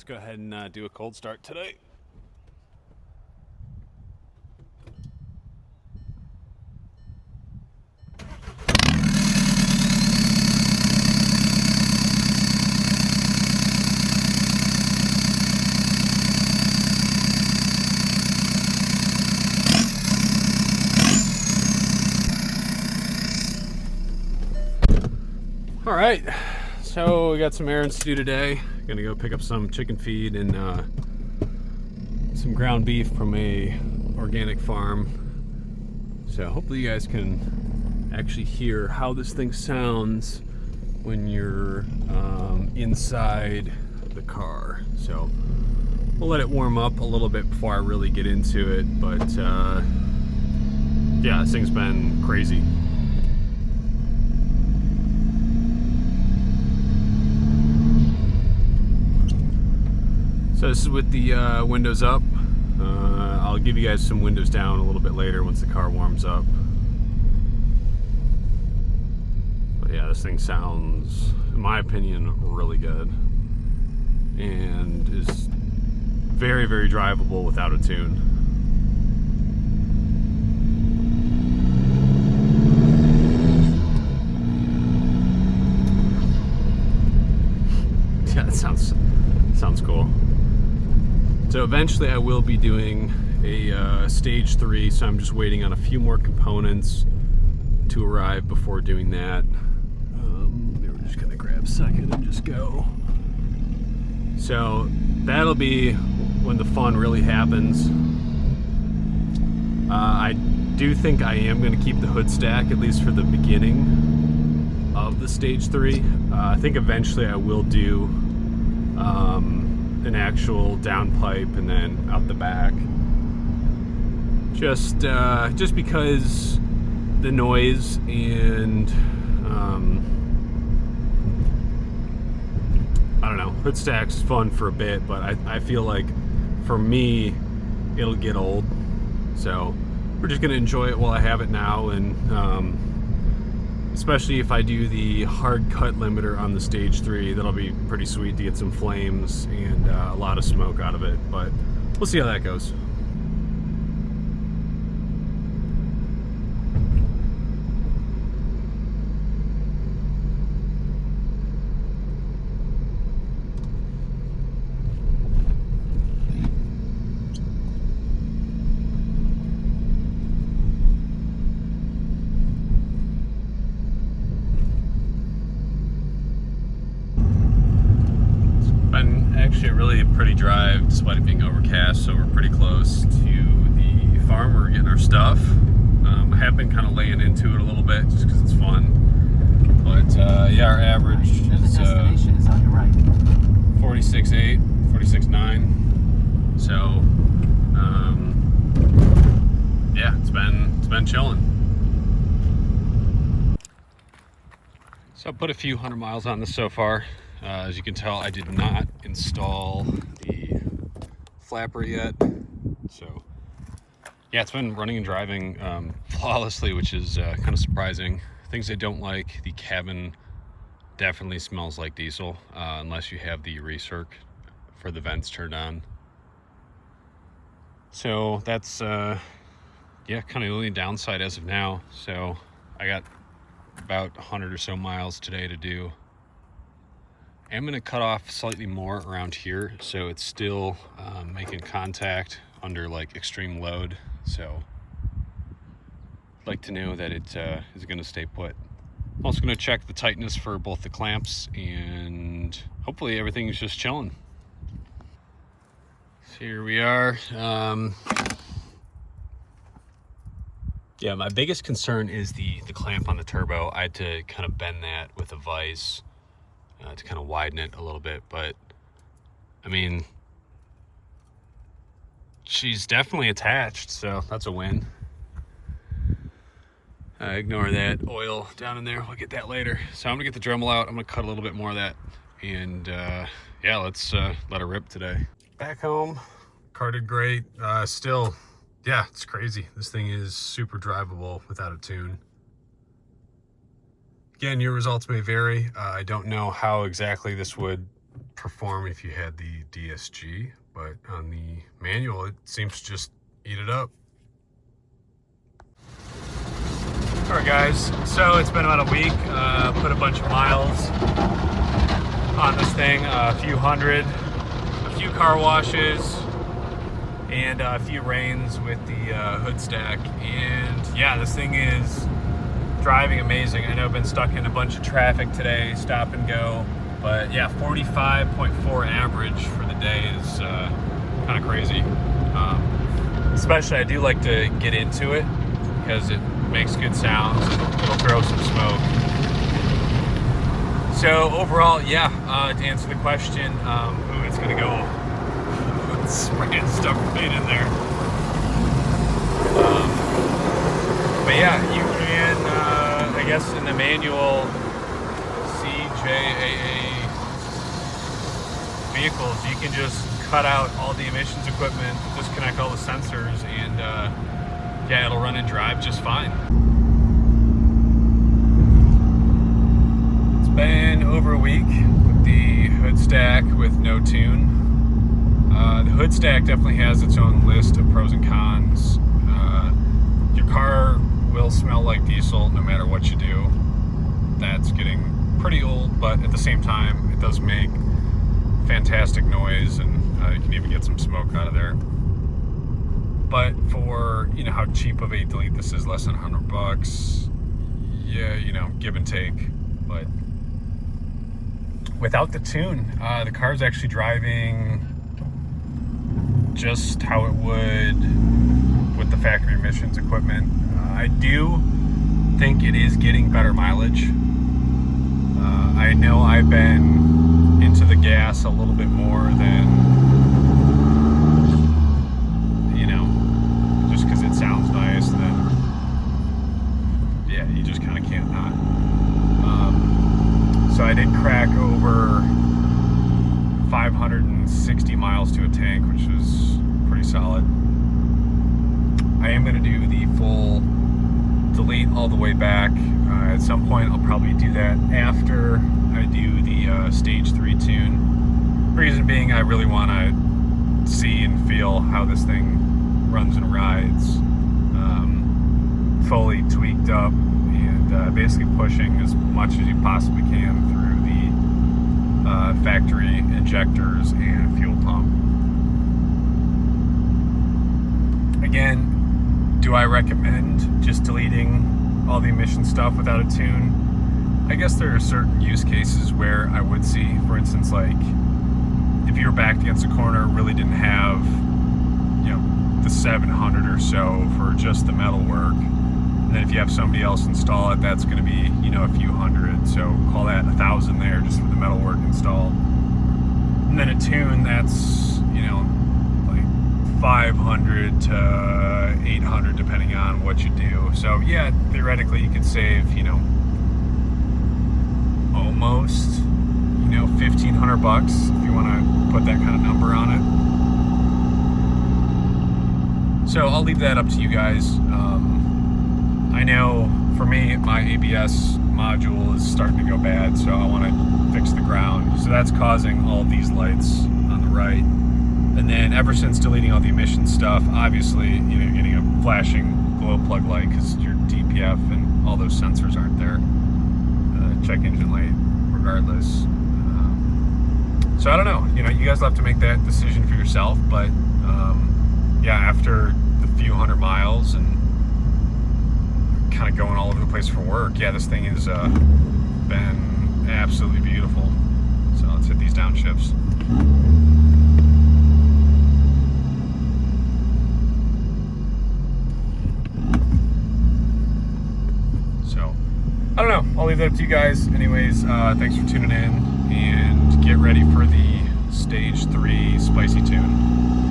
Let's go ahead and do a cold start today. All right, so we got some errands to do today. Gonna go pick up some chicken feed and some ground beef from a organic farm. So hopefully you guys can actually hear how this thing sounds when you're inside the car. So we'll let it warm up a little bit before I really get into it, but yeah, this thing's been crazy. So this is with the windows up. I'll give you guys some windows down a little bit later once the car warms up. But yeah, this thing sounds, in my opinion, really good. And is very, very drivable without a tune. Yeah, that sounds cool. So eventually I will be doing a stage 3, so I'm just waiting on a few more components to arrive before doing that. We're just gonna grab a second and just go. So that'll be when the fun really happens. I do think I am gonna keep the hood stack, at least for the beginning of the stage 3. I think eventually I will do an actual downpipe and then out the back, just because the noise and I don't know, hood stack's fun for a bit, but I feel like for me it'll get old, so we're just gonna enjoy it while I have it now. And especially if I do the hard cut limiter on the stage 3, that'll be pretty sweet to get some flames and a lot of smoke out of it, but we'll see how that goes. Actually a really pretty drive despite it being overcast, so we're pretty close to the farm. We're getting our stuff. I have been kind of laying into it a little bit just because it's fun, but yeah, our average is 46.8, 46.9. So yeah, it's been chilling. So I put a few 100 miles on this so far. As you can tell, I did not install the flapper yet, so yeah, it's been running and driving flawlessly, which is kind of surprising. Things I don't like: the cabin definitely smells like diesel, unless you have the recirc for the vents turned on. So that's yeah, kind of the only downside as of now. So I got about 100 or so miles today to do. I'm going to cut off slightly more around here, so it's still making contact under like extreme load. So I'd like to know that it is going to stay put. I'm also going to check the tightness for both the clamps, and hopefully everything is just chilling. So here we are. Yeah, my biggest concern is the clamp on the turbo. I had to kind of bend that with a vise to kind of widen it a little bit, but I mean, she's definitely attached, so that's a win. Ignore that oil down in there, we'll get that later. So I'm gonna get the Dremel out, I'm gonna cut a little bit more of that, and yeah, let's let her rip today. Back home, car did great. Still, yeah, it's crazy. This thing is super drivable without a tune. Again, your results may vary. I don't know how exactly this would perform if you had the DSG, but on the manual it seems to just eat it up. Alright guys, so it's been about a week. Put a bunch of miles on this thing, a few hundred, a few car washes, and a few rains with the hood stack. And yeah, this thing is driving amazing. I know I've been stuck in a bunch of traffic today, stop and go, but yeah, 45.4 average for the day is kind of crazy. Especially I do like to get into it because it makes good sounds and it'll throw some smoke. So overall, yeah, to answer the question, it's gonna go spraying stuff right in there. But yeah, you can, I guess in the manual CJAA vehicles, you can just cut out all the emissions equipment, disconnect all the sensors, and yeah, it'll run and drive just fine. It's been over a week with the hood stack with no tune. The hood stack definitely has its own list of pros and cons. Your car will smell like diesel no matter what you do. That's getting pretty old, but at the same time, it does make fantastic noise, and you can even get some smoke out of there. But for, you know, how cheap of a delete this is, less than $100, yeah, you know, give and take. But without the tune, the car's actually driving just how it would with the factory emissions equipment. I do think it is getting better mileage. I know I've been into the gas a little bit more than, you know, just because it sounds nice, then yeah, you just kind of can't not. So I did crack over 560 miles to a tank, which is pretty solid. I am going to do the full delete all the way back. At some point I'll probably do that after I do the stage 3 tune. Reason being, I really want to see and feel how this thing runs and rides, fully tweaked up, and basically pushing as much as you possibly can through the factory injectors and fuel pump. Again, do I recommend just deleting all the emission stuff without a tune? I guess there are certain use cases where I would see, for instance, like if you were backed against a corner, really didn't have, you know, the 700 or so for just the metal work. And then if you have somebody else install it, that's going to be, you know, a few hundred. So call that 1,000 there just for the metal work installed. And then a tune, that's, you know, like 500 to 800 depending on what you do. So yeah, theoretically you could save, you know, almost, you know, $1,500 if you want to put that kind of number on it. So I'll leave that up to you guys. I know for me, my ABS module is starting to go bad, so I want to fix the ground. So that's causing all these lights on the right. And then ever since deleting all the emission stuff, obviously, you know, you're getting a flashing glow plug light because your DPF and all those sensors aren't there. Check engine light regardless. So I don't know, you know, you guys will have to make that decision for yourself, but yeah, after the few hundred miles and kind of going all over the place for work, yeah, this thing has been absolutely beautiful. So let's hit these downshifts. So I don't know, I'll leave that up to you guys. Anyways, thanks for tuning in, and get ready for the stage 3 spicy tune.